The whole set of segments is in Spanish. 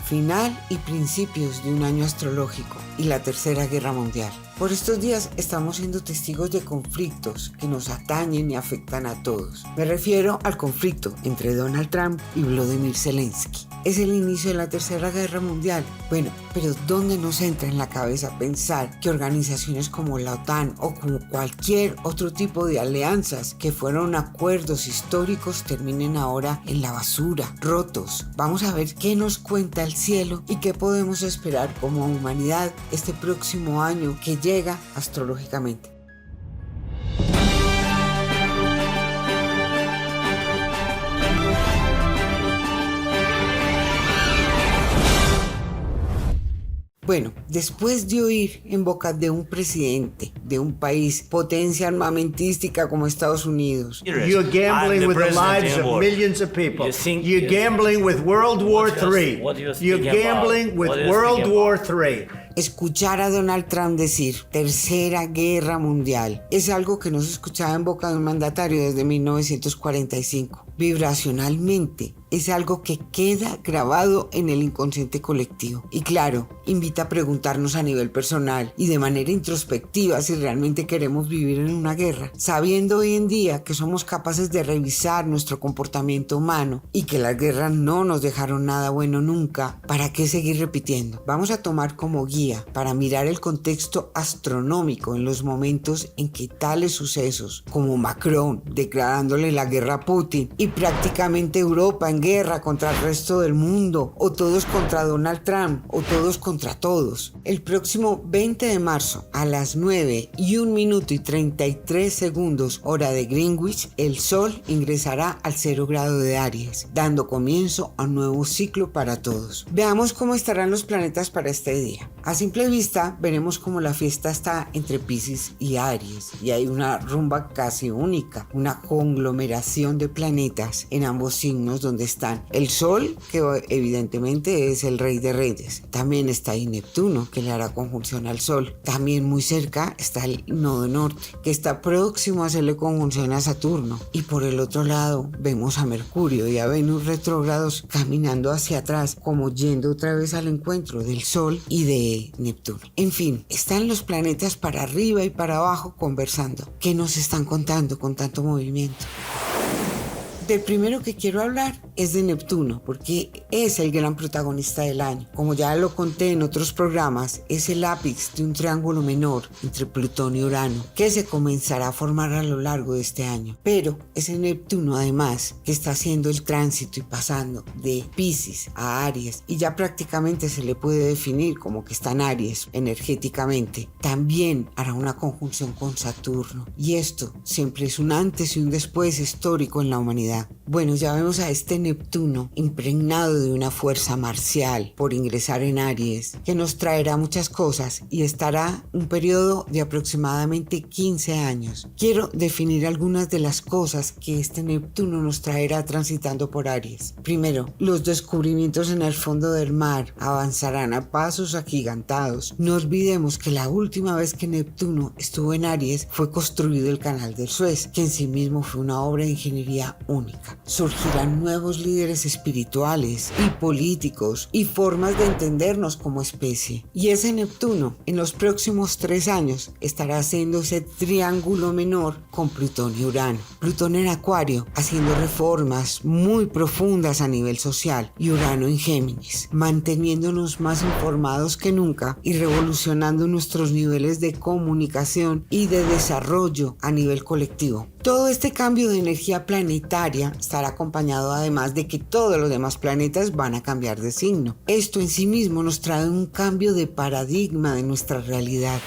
final y principios de un año astrológico y la Tercera Guerra Mundial. Por estos días estamos siendo testigos de conflictos que nos atañen y afectan a todos. Me refiero al conflicto entre Donald Trump y Volodymyr Zelensky. Es el inicio de la Tercera Guerra Mundial. Bueno, pero ¿dónde nos entra en la cabeza pensar que organizaciones como la OTAN o como cualquier otro tipo de alianzas que fueron acuerdos históricos terminen ahora en la basura, rotos? Vamos a ver qué nos cuenta el cielo y qué podemos esperar como humanidad este próximo año que llega astrológicamente. Bueno, después de oír en boca de un presidente de un país potencia armamentística como Estados Unidos, You're gambling with the lives of millions of people. You're gambling with World War III. You're gambling with World War III. escuchar a Donald Trump decir Tercera Guerra Mundial es algo que no se escuchaba en boca de un mandatario desde 1945. Vibracionalmente es algo que queda grabado en el inconsciente colectivo. Y claro, invita a preguntarnos a nivel personal y de manera introspectiva si realmente queremos vivir en una guerra, sabiendo hoy en día que somos capaces de revisar nuestro comportamiento humano y que las guerras no nos dejaron nada bueno nunca. ¿Para qué seguir repitiendo? Vamos a tomar como guía para mirar el contexto astronómico en los momentos en que tales sucesos, como Macron declarándole la guerra a Putin y prácticamente Europa en guerra contra el resto del mundo, o todos contra Donald Trump, o todos contra todos. El próximo 20 de marzo a las 9:01:33 hora de Greenwich, el Sol ingresará al 0 grado de Aries, dando comienzo a un nuevo ciclo para todos. Veamos cómo estarán los planetas para este día. A simple vista veremos cómo la fiesta está entre Piscis y Aries, y hay una rumba casi única, una conglomeración de planetas en ambos signos donde están el Sol, que evidentemente es el rey de reyes. También está ahí Neptuno, que le hará conjunción al Sol. También muy cerca está el nodo norte, que está próximo a hacerle conjunción a Saturno. Y por el otro lado vemos a Mercurio y a Venus retrógrados caminando hacia atrás, como yendo otra vez al encuentro del Sol y de Neptuno. En fin, están los planetas para arriba y para abajo conversando. ¿Qué nos están contando con tanto movimiento? Del primero que quiero hablar es de Neptuno, porque es el gran protagonista del año. Como ya lo conté en otros programas, es el ápice de un triángulo menor entre Plutón y Urano, que se comenzará a formar a lo largo de este año. Pero es el Neptuno, además, que está haciendo el tránsito y pasando de Piscis a Aries, y ya prácticamente se le puede definir como que está en Aries energéticamente. También hará una conjunción con Saturno, y esto siempre es un antes y un después histórico en la humanidad. Bueno, ya vemos a este Neptuno impregnado de una fuerza marcial por ingresar en Aries, que nos traerá muchas cosas y estará un periodo de aproximadamente 15 años. Quiero definir algunas de las cosas que este Neptuno nos traerá transitando por Aries. Primero, los descubrimientos en el fondo del mar avanzarán a pasos agigantados. No olvidemos que la última vez que Neptuno estuvo en Aries fue construido el Canal del Suez, que en sí mismo fue una obra de ingeniería única. Surgirán nuevos líderes espirituales y políticos y formas de entendernos como especie. Y ese Neptuno en los próximos 3 años estará haciendo ese triángulo menor con Plutón y Urano. Plutón en Acuario haciendo reformas muy profundas a nivel social y Urano en Géminis, manteniéndonos más informados que nunca y revolucionando nuestros niveles de comunicación y de desarrollo a nivel colectivo. Todo este cambio de energía planetaria estará acompañado además de que todos los demás planetas van a cambiar de signo. Esto en sí mismo nos trae un cambio de paradigma de nuestra realidad.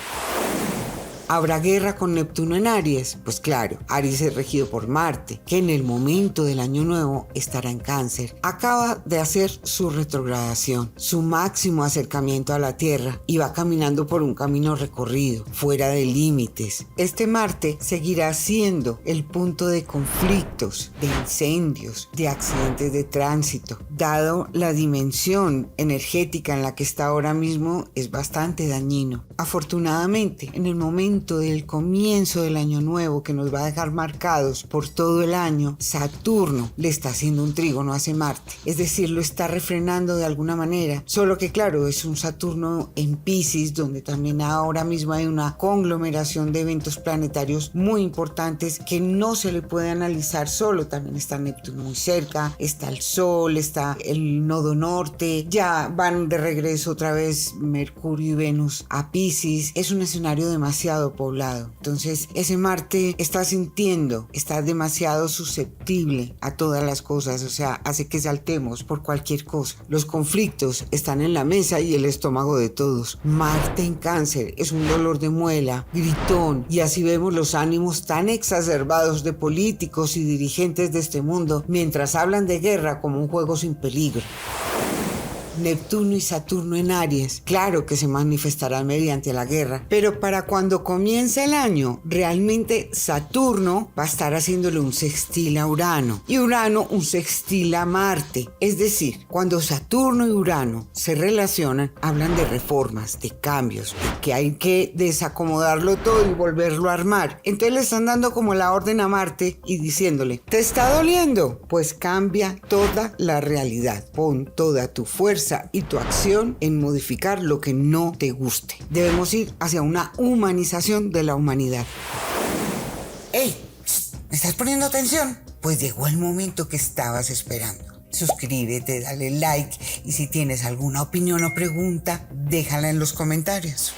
¿Habrá guerra con Neptuno en Aries? Pues claro, Aries es regido por Marte, que en el momento del año nuevo estará en Cáncer. Acaba de hacer su retrogradación, su máximo acercamiento a la Tierra y va caminando por un camino recorrido, fuera de límites. Este Marte seguirá siendo el punto de conflictos, de incendios, de accidentes de tránsito. Dado la dimensión energética en la que está ahora mismo, es bastante dañino. Afortunadamente, en el momento momento del comienzo del año nuevo que nos va a dejar marcados por todo el año, Saturno le está haciendo un trígono a ese Marte, es decir, lo está refrenando de alguna manera, solo que claro, es un Saturno en Piscis, donde también ahora mismo hay una conglomeración de eventos planetarios muy importantes que no se le puede analizar solo. También está Neptuno muy cerca, está el Sol, está el nodo norte, ya van de regreso otra vez Mercurio y Venus a Piscis. Es un escenario demasiado poblado, entonces ese Marte está sintiendo, está demasiado susceptible a todas las cosas, o sea, hace que saltemos por cualquier cosa. Los conflictos están en la mesa y el estómago de todos. Marte en Cáncer es un dolor de muela, gritón, y así vemos los ánimos tan exacerbados de políticos y dirigentes de este mundo mientras hablan de guerra como un juego sin peligro. Neptuno y Saturno en Aries, claro que se manifestarán mediante la guerra, pero para cuando comience el año, realmente Saturno va a estar haciéndole un sextil a Urano y Urano un sextil a Marte. Es decir, cuando Saturno y Urano se relacionan, hablan de reformas, de cambios, de que hay que desacomodarlo todo y volverlo a armar. Entonces le están dando como la orden a Marte y diciéndole, ¿te está doliendo? Pues cambia toda la realidad, pon toda tu fuerza y tu acción en modificar lo que no te guste. Debemos ir hacia una humanización de la humanidad. ¡Ey! ¿Me estás poniendo atención? Pues llegó el momento que estabas esperando. Suscríbete, dale like y si tienes alguna opinión o pregunta, déjala en los comentarios.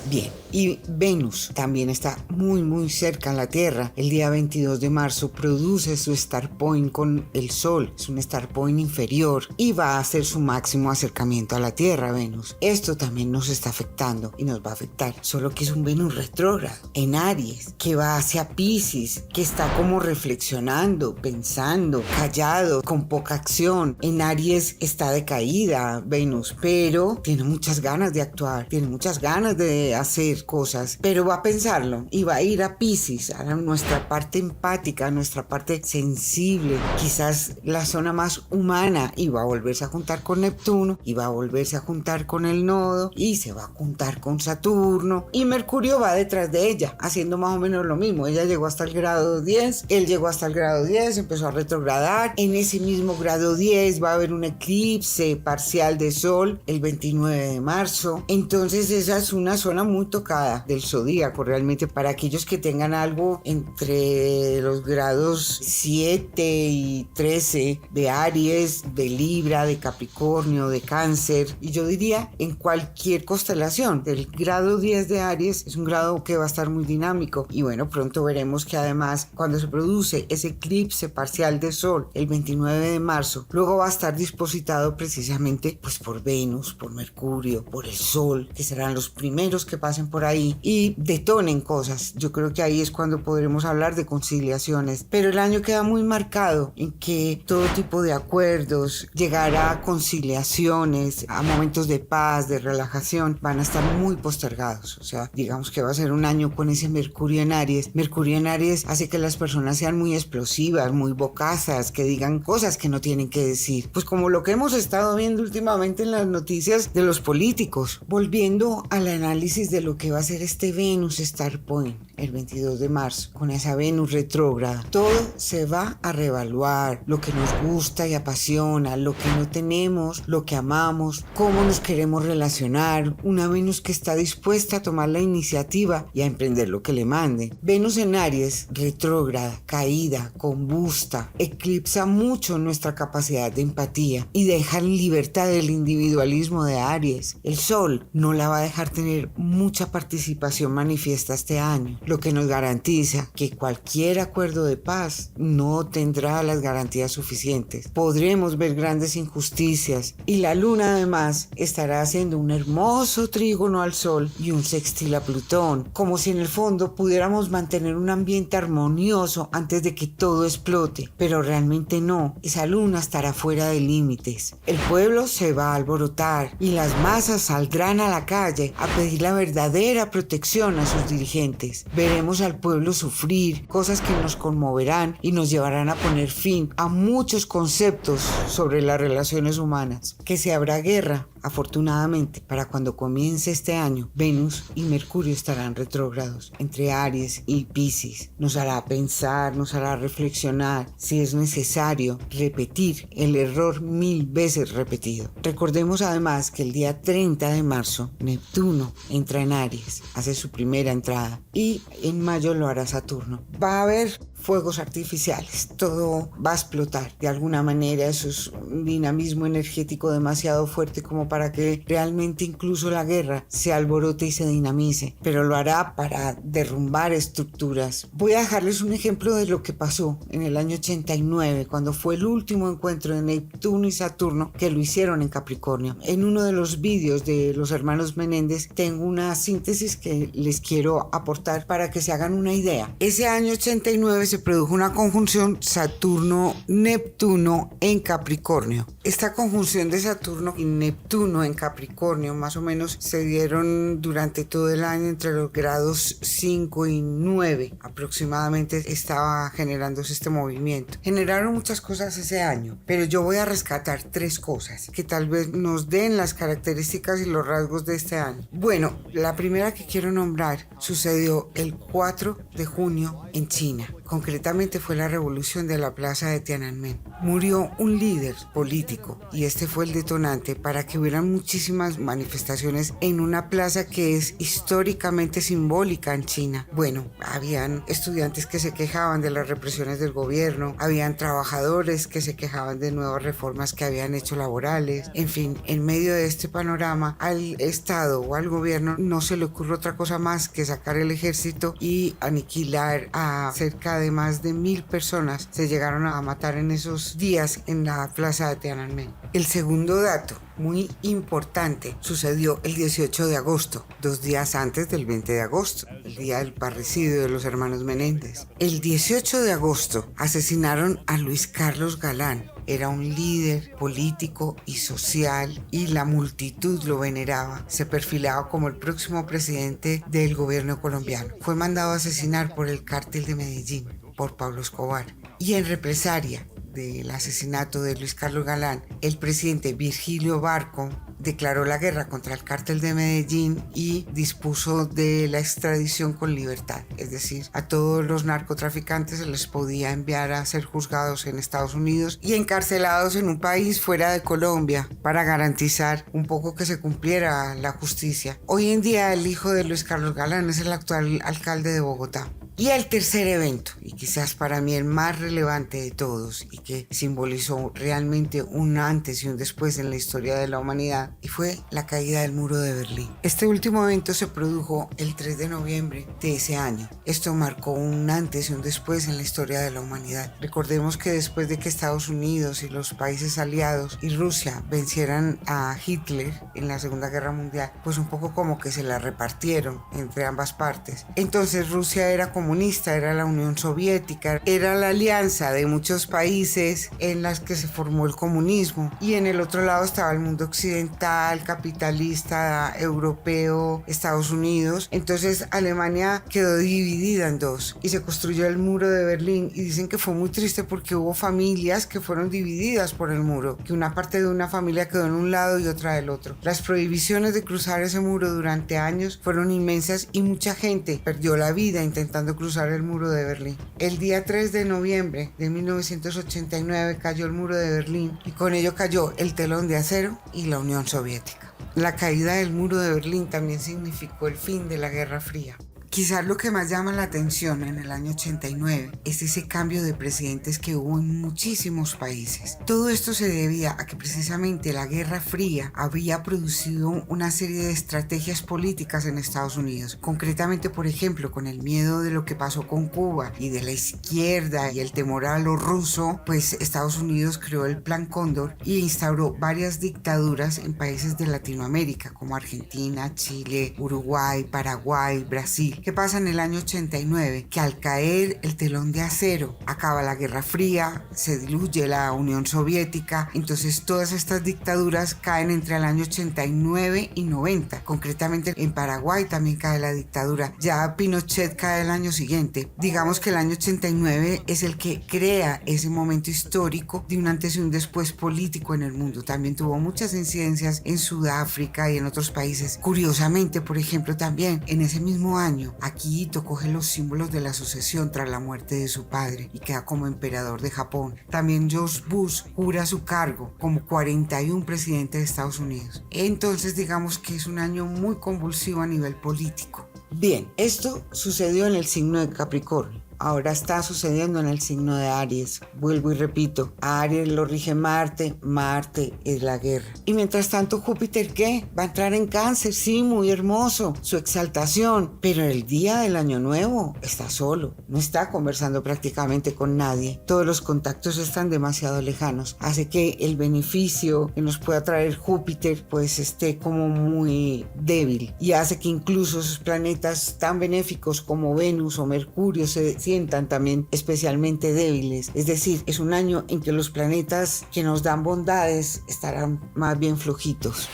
Bien, y Venus también está muy cerca a la Tierra. El día 22 de marzo produce su star point con el Sol, es un star point inferior y va a hacer su máximo acercamiento a la Tierra, Venus. Esto también nos está afectando y nos va a afectar, solo que es un Venus retrógrado en Aries, que va hacia Piscis, que está como reflexionando, pensando, callado, con poca acción. En Aries está decaída Venus, pero tiene muchas ganas de actuar, tiene muchas ganas de hacer cosas, pero va a pensarlo y va a ir a Piscis, a nuestra parte empática, a nuestra parte sensible, quizás la zona más humana, y va a volverse a juntar con Neptuno y va a volverse a juntar con el nodo y se va a juntar con Saturno y Mercurio va detrás de ella haciendo más o menos lo mismo. Ella llegó hasta el grado 10, él llegó hasta el grado 10, empezó a retrogradar. En ese mismo grado 10 va a haber un eclipse parcial de Sol el 29 de marzo, entonces esa es una zona muy tocada del zodíaco realmente para aquellos que tengan algo entre los grados 7 y 13 de Aries, de Libra, de Capricornio, de Cáncer, y yo diría en cualquier constelación. Del grado 10 de Aries es un grado que va a estar muy dinámico y bueno, pronto veremos que además cuando se produce ese eclipse parcial de Sol el 29 de marzo, luego va a estar dispositado precisamente pues por Venus, por Mercurio, por el Sol, que serán los primeros que pasen por ahí y detonen cosas. Yo creo que ahí es cuando podremos hablar de conciliaciones, pero el año queda muy marcado en que todo tipo de acuerdos, llegar a conciliaciones, a momentos de paz, de relajación, van a estar muy postergados. O sea, digamos que va a ser un año con ese Mercurio en Aries. Mercurio en Aries hace que las personas sean muy explosivas, muy bocazas, que digan cosas que no tienen que decir, pues como lo que hemos estado viendo últimamente en las noticias de los políticos. Volviendo al análisis de lo que va a ser este Venus Star Point el 22 de marzo, con esa Venus retrógrada, todo se va a reevaluar, lo que nos gusta y apasiona, lo que no tenemos, lo que amamos, cómo nos queremos relacionar, una Venus que está dispuesta a tomar la iniciativa y a emprender lo que le mande. Venus en Aries, retrógrada, caída, combusta, eclipsa mucho nuestra capacidad de empatía y deja en libertad el individualismo de Aries. El Sol no la va a dejar tener mucha participación manifiesta este año, lo que nos garantiza que cualquier acuerdo de paz no tendrá las garantías suficientes. Podremos ver grandes injusticias y la Luna además estará haciendo un hermoso trígono al Sol y un sextil a Plutón, como si en el fondo pudiéramos mantener un ambiente armonioso antes de que todo explote, pero realmente no. Esa Luna estará fuera de límites. El pueblo se va a alborotar y las masas saldrán a la calle a pedir la verdadera primera protección a sus dirigentes. Veremos al pueblo sufrir, cosas que nos conmoverán y nos llevarán a poner fin a muchos conceptos sobre las relaciones humanas. Que se habrá guerra, afortunadamente, para cuando comience este año, Venus y Mercurio estarán retrógrados entre Aries y Piscis. Nos hará pensar, nos hará reflexionar si es necesario repetir el error 1000 veces repetido. Recordemos además que el día 30 de marzo, Neptuno entra en Aries, hace su primera entrada y en mayo lo hará Saturno. Va a haber fuegos artificiales, todo va a explotar de alguna manera. Eso es un dinamismo energético demasiado fuerte como para que realmente incluso la guerra se alborote y se dinamice, pero lo hará para derrumbar estructuras. Voy a dejarles un ejemplo de lo que pasó en el año 89, cuando fue el último encuentro de Neptuno y Saturno, que lo hicieron en Capricornio. En uno de los vídeos de los hermanos Menéndez tengo una síntesis que les quiero aportar para que se hagan una idea. Ese año 89 se produjo una conjunción Saturno-Neptuno en Capricornio. Esta conjunción de Saturno y Neptuno en Capricornio más o menos se dieron durante todo el año entre los grados 5 y 9 aproximadamente estaba generándose este movimiento. Generaron muchas cosas ese año, pero yo voy a rescatar 3 cosas que tal vez nos den las características y los rasgos de este año. Bueno, la primera que quiero nombrar sucedió el 4 de junio en China. Concretamente fue la revolución de la plaza de Tiananmen. Murió un líder político y este fue el detonante para que hubieran muchísimas manifestaciones en una plaza que es históricamente simbólica en China. Bueno, habían estudiantes que se quejaban de las represiones del gobierno, habían trabajadores que se quejaban de nuevas reformas que habían hecho laborales. En fin, en medio de este panorama, al Estado o al gobierno no se le ocurre otra cosa más que sacar el ejército y aniquilar a cerca de más de 1000 personas. Se llegaron a matar en esos días en la plaza de Tiananmen. El segundo dato, muy importante, sucedió el 18 de agosto, 2 días antes del 20 de agosto, el día del parricidio de los hermanos Menéndez. El 18 de agosto asesinaron a Luis Carlos Galán. Era un líder político y social y la multitud lo veneraba. Se perfilaba como el próximo presidente del gobierno colombiano. Fue mandado a asesinar por el cártel de Medellín, por Pablo Escobar. Y en represalia del asesinato de Luis Carlos Galán, el presidente Virgilio Barco declaró la guerra contra el cártel de Medellín y dispuso de la extradición con libertad. Es decir, a todos los narcotraficantes se les podía enviar a ser juzgados en Estados Unidos y encarcelados en un país fuera de Colombia para garantizar un poco que se cumpliera la justicia. Hoy en día el hijo de Luis Carlos Galán es el actual alcalde de Bogotá. Y el tercer evento, y quizás para mí el más relevante de todos y que simbolizó realmente un antes y un después en la historia de la humanidad, y fue la caída del muro de Berlín. Este último evento se produjo el 3 de noviembre de ese año. Esto marcó un antes y un después en la historia de la humanidad. Recordemos que después de que Estados Unidos y los países aliados y Rusia vencieran a Hitler en la Segunda Guerra Mundial, pues un poco como que se la repartieron entre ambas partes. Entonces Rusia era comunista, era la Unión Soviética, era la alianza de muchos países en las que se formó el comunismo, y en el otro lado estaba el mundo occidental, capitalista, europeo, Estados Unidos. Entonces Alemania quedó dividida en dos y se construyó el muro de Berlín, y dicen que fue muy triste porque hubo familias que fueron divididas por el muro, que una parte de una familia quedó en un lado y otra del otro. Las prohibiciones de cruzar ese muro durante años fueron inmensas y mucha gente perdió la vida intentando cruzar el muro de Berlín. El día 3 de noviembre de 1989 cayó el muro de Berlín y con ello cayó el telón de acero y la Unión Soviética. La caída del muro de Berlín también significó el fin de la Guerra Fría. Quizás lo que más llama la atención en el año 89 es ese cambio de presidentes que hubo en muchísimos países. Todo esto se debía a que precisamente la Guerra Fría había producido una serie de estrategias políticas en Estados Unidos. Concretamente, por ejemplo, con el miedo de lo que pasó con Cuba y de la izquierda y el temor a lo ruso, pues Estados Unidos creó el Plan Cóndor y instauró varias dictaduras en países de Latinoamérica como Argentina, Chile, Uruguay, Paraguay, Brasil. ¿Qué pasa en el año 89? Que al caer el telón de acero, acaba la Guerra Fría, se diluye la Unión Soviética, entonces todas estas dictaduras caen entre el año 89 y 90. Concretamente en Paraguay también cae la dictadura. Ya Pinochet cae el año siguiente. Digamos que el año 89 es el que crea ese momento histórico de un antes y un después político en el mundo. También tuvo muchas incidencias en Sudáfrica y en otros países. Curiosamente, por ejemplo, también en ese mismo año, Akihito coge los símbolos de la sucesión tras la muerte de su padre y queda como emperador de Japón. También George Bush jura su cargo como 41 presidente de Estados Unidos. Entonces digamos que es un año muy convulsivo a nivel político. Bien, esto sucedió en el signo de Capricornio. Ahora está sucediendo en el signo de Aries. Vuelvo y repito, a Aries lo rige Marte, Marte es la guerra. Y mientras tanto, Júpiter, ¿qué? Va a entrar en Cáncer, sí, muy hermoso, su exaltación. Pero el día del año nuevo está solo, no está conversando prácticamente con nadie. Todos los contactos están demasiado lejanos. Hace que el beneficio que nos pueda traer Júpiter pues esté como muy débil. Y hace que incluso esos planetas tan benéficos como Venus o Mercurio se sientan también especialmente débiles. Es decir, es un año en que los planetas que nos dan bondades estarán más bien flojitos.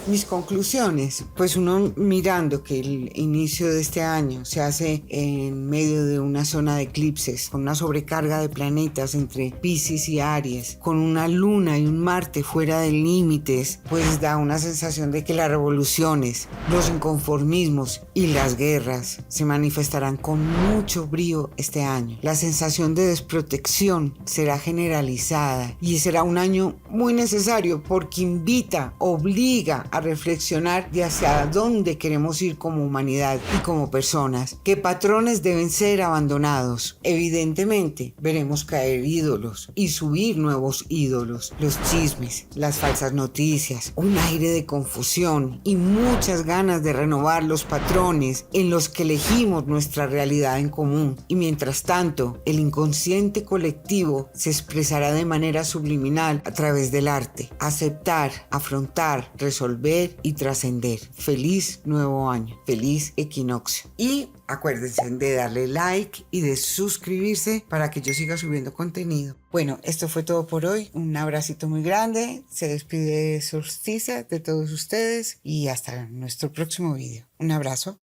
Mis conclusiones, pues uno mirando que el inicio de este año se hace en medio de una zona de eclipses, con una sobrecarga de planetas entre Piscis y Aries, con una luna y un Marte fuera de límites, pues da una sensación de que las revoluciones, los inconformismos y las guerras se manifestarán con mucho brío este año. La sensación de desprotección será generalizada y será un año muy necesario porque invita, obliga a reflexionar de hacia dónde queremos ir como humanidad y como personas, qué patrones deben ser abandonados. Evidentemente veremos caer ídolos y subir nuevos ídolos, los chismes, las falsas noticias, un aire de confusión y muchas ganas de renovar los patrones en los que elegimos nuestra realidad en común. Y mientras tanto, el inconsciente colectivo se expresará de manera subliminal a través del arte. Aceptar, afrontar, resolver y trascender. Feliz nuevo año, feliz equinoccio. Y acuérdense de darle like y de suscribirse para que yo siga subiendo contenido. Bueno, esto fue todo por hoy. Un abracito muy grande. Se despide Solsticia de todos ustedes y hasta nuestro próximo video. Un abrazo.